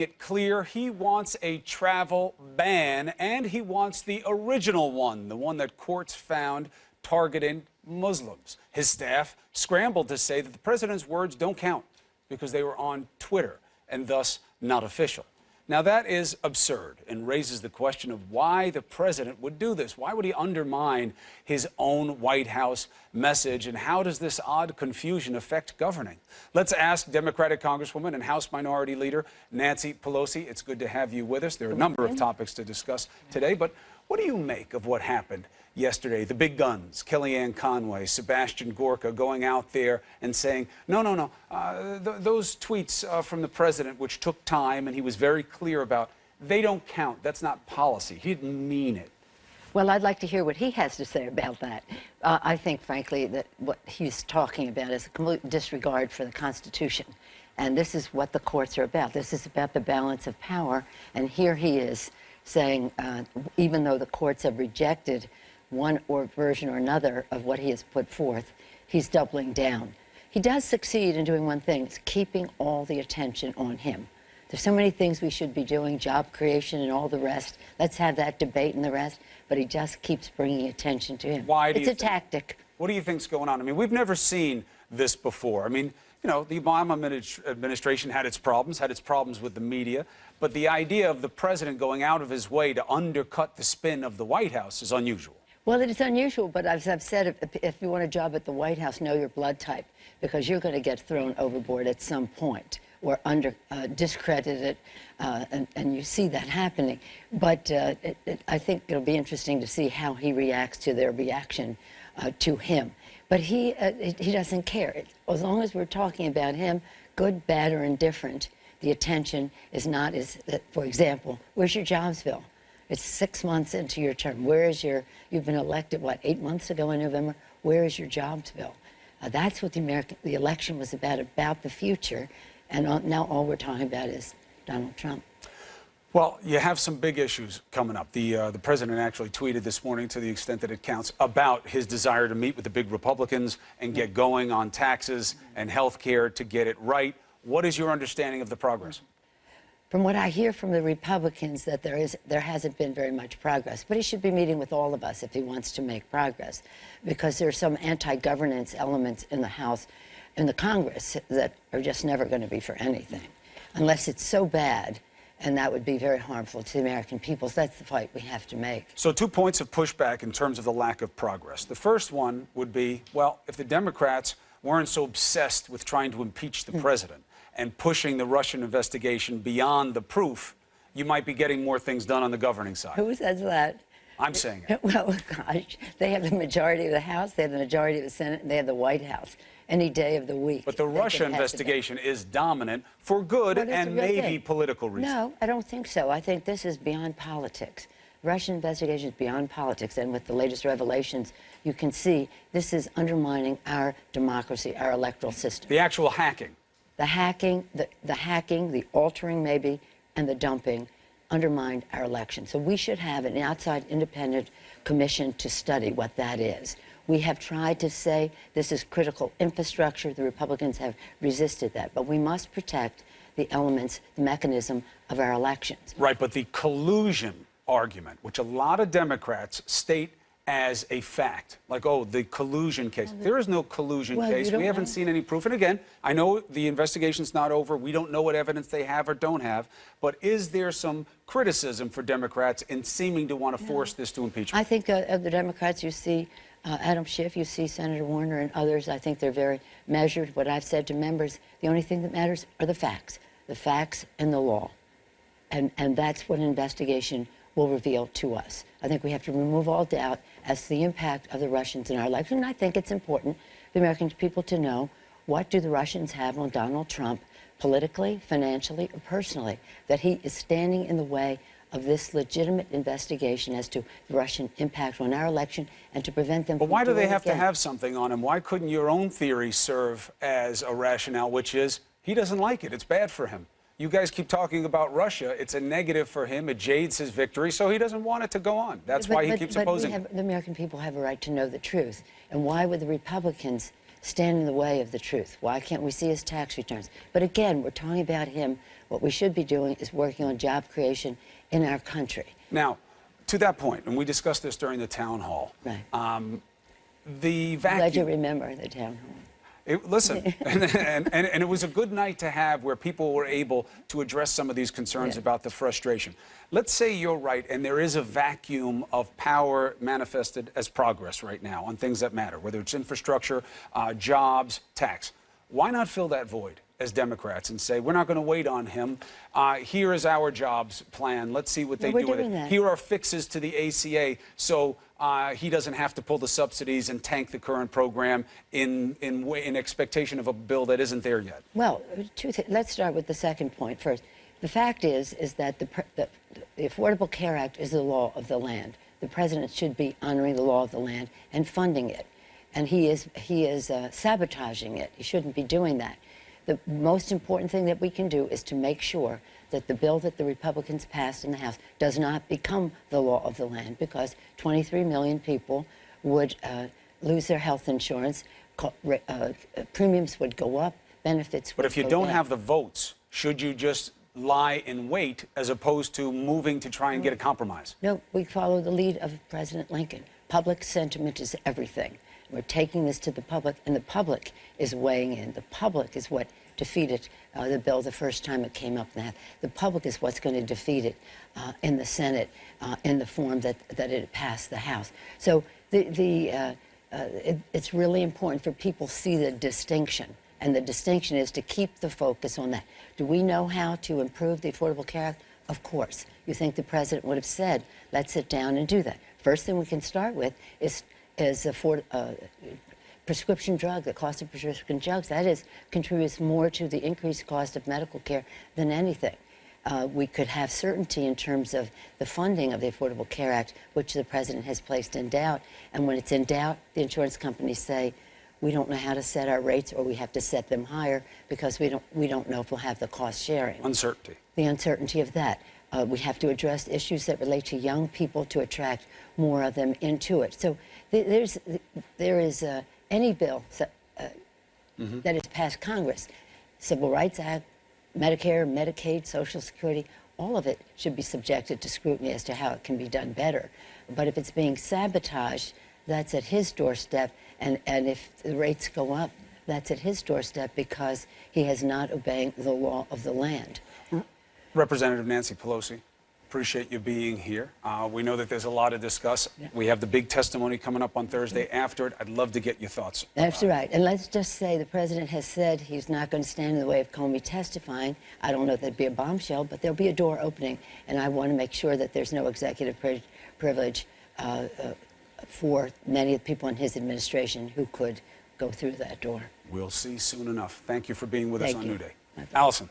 It clear he wants a travel ban, and he wants the original one, the one that courts found targeting Muslims. His staff scrambled to say that the president's words don't count because they were on Twitter and thus not official. Now, that is absurd and raises the question of why the president would do this. Why would he undermine his own White House message? And how does this odd confusion affect governing? Let's ask Democratic Congresswoman and House Minority Leader Nancy Pelosi. It's good to have you with us. There are a number of topics to discuss today, but what do you make of what happened yesterday? The big guns, Kellyanne Conway, Sebastian Gorka, going out there and saying, no, those tweets from the president, which took time and he was very clear about, they don't count. That's not policy. He didn't mean it. Well, I'd like to hear what he has to say about that. I think, frankly, that what he's talking about is a complete disregard for the Constitution. And this is what the courts are about. This is about the balance of power. And here he is saying, even though the courts have rejected one version or another of what he has put forth, he's doubling down. He does succeed in doing one thing, it's keeping all the attention on him. There's so many things we should be doing, job creation and all the rest. Let's have that debate and the rest. But he just keeps bringing attention to him. Why do you think? It's a tactic. What do you think's going on? I mean, we've never seen this before. I mean, you know, the Obama administration had its problems with the media. But the idea of the president going out of his way to undercut the spin of the White House is unusual. Well, it is unusual, but as I've said, if you want a job at the White House, know your blood type, because you're going to get thrown overboard at some point or discredited, and you see that happening. But I think it'll be interesting to see how he reacts to their reaction to him. But he doesn't care. As long as we're talking about him, good, bad, or indifferent, the attention is not for example, where's your jobs bill? It's 6 months into your term. Where is you've been elected, what, 8 months ago in November? Where is your jobs bill? That's what the election was about the future. And now all we're talking about is Donald Trump. Well, you have some big issues coming up. The president actually tweeted this morning, to the extent that it counts, about his desire to meet with the big Republicans and get going on taxes and health care to get it right. What is your understanding of the progress? From what I hear from the Republicans, that there hasn't been very much progress. But he should be meeting with all of us if he wants to make progress, because there are some anti-governance elements in the House, in the Congress, that are just never going to be for anything, unless it's so bad, and that would be very harmful to the American people. So that's the fight we have to make. So 2 points of pushback in terms of the lack of progress. The first one would be, well, if the Democrats weren't so obsessed with trying to impeach the president and pushing the Russian investigation beyond the proof, you might be getting more things done on the governing side. Who says that? I'm saying it. Well, gosh, they have the majority of the House, they have the majority of the Senate, and they have the White House any day of the week. But the Russia investigation is dominant for good and maybe political reasons. No, I don't think so. I think this is beyond politics. Russian investigation is beyond politics, and with the latest revelations, you can see this is undermining our democracy, our electoral system. The actual hacking. The hacking, the altering maybe, and the dumping undermined our election. So we should have an outside independent commission to study what that is. We have tried to say this is critical infrastructure. The Republicans have resisted that. But we must protect the elements, the mechanism of our elections. Right, but the collusion argument, which a lot of Democrats state as a fact, like, oh, the collusion case. There is no collusion case. We haven't seen any proof. And again, I know the investigation's not over. We don't know what evidence they have or don't have. But is there some criticism for Democrats in seeming to want to force this to impeachment? I think of the Democrats, you see Adam Schiff, you see Senator Warner and others. I think they're very measured. What I've said to members, the only thing that matters are the facts and the law. And that's what an investigation will reveal to us. I think we have to remove all doubt as to the impact of the Russians in our election. And I think it's important for the American people to know, what do the Russians have on Donald Trump, politically, financially, or personally, that he is standing in the way of this legitimate investigation as to the Russian impact on our election and to prevent them from doing it again. But why do they have to have something on him? Why couldn't your own theory serve as a rationale, which is he doesn't like it, it's bad for him? You guys keep talking about Russia. It's a negative for him. It jades his victory, so he doesn't want it to go on. That's why he keeps opposing it. The American people have a right to know the truth. And why would the Republicans stand in the way of the truth? Why can't we see his tax returns? But again, we're talking about him What we should be doing is working on job creation in our country. Now, to that point, and we discussed this during the town hall, Right. the Glad you vacuum. remember the town hall. Listen, and it was a good night to have where people were able to address some of these concerns about the frustration. Let's say you're right, and there is a vacuum of power manifested as progress right now on things that matter, whether it's infrastructure, jobs, tax. Why not fill that void as Democrats and say, we're not going to wait on him. Here is our jobs plan. Let's see what they do with it. Here are fixes to the ACA so he doesn't have to pull the subsidies and tank the current program in expectation of a bill that isn't there yet. Well, let's start with the second point first. The fact is that the Affordable Care Act is the law of the land. The president should be honoring the law of the land and funding it. And he is sabotaging it. He shouldn't be doing that. The most important thing that we can do is to make sure that the bill that the Republicans passed in the House does not become the law of the land, because 23 million people would lose their health insurance, premiums would go up, benefits would go down. But if you don't have the votes, should you just lie in wait as opposed to moving to try and get a compromise? No, we follow the lead of President Lincoln. Public sentiment is everything. We're taking this to the public, and the public is weighing in. The public is what defeated the bill the first time it came up in the House. The public is what's going to defeat it in the Senate in the form that it passed the House. So it's really important for people to see the distinction, and the distinction is to keep the focus on that. Do we know how to improve the Affordable Care Act? Of course. You think the president would have said, let's sit down and do that. First thing we can start with is prescription drug, the cost of prescription drugs. That contributes more to the increased cost of medical care than anything. We could have certainty in terms of the funding of the Affordable Care Act, which the president has placed in doubt. And when it's in doubt, the insurance companies say, we don't know how to set our rates, or we have to set them higher because we don't know if we'll have the cost sharing. Uncertainty. The uncertainty of that. We have to address issues that relate to young people to attract more of them into it. So there is any bill that has passed Congress, Civil Rights Act, Medicare, Medicaid, Social Security, all of it should be subjected to scrutiny as to how it can be done better. But if it's being sabotaged, that's at his doorstep. And if the rates go up, that's at his doorstep because he is not obeying the law of the land. Representative Nancy Pelosi, appreciate you being here. We know that there's a lot to discuss. Yeah. We have the big testimony coming up on Thursday after it. I'd love to get your thoughts. That's right. And let's just say the president has said he's not going to stand in the way of Comey testifying. I don't know if there'd be a bombshell, but there'll be a door opening. And I want to make sure that there's no executive privilege for many of the people in his administration who could go through that door. We'll see soon enough. Thank you for being with us on New Day. Allison.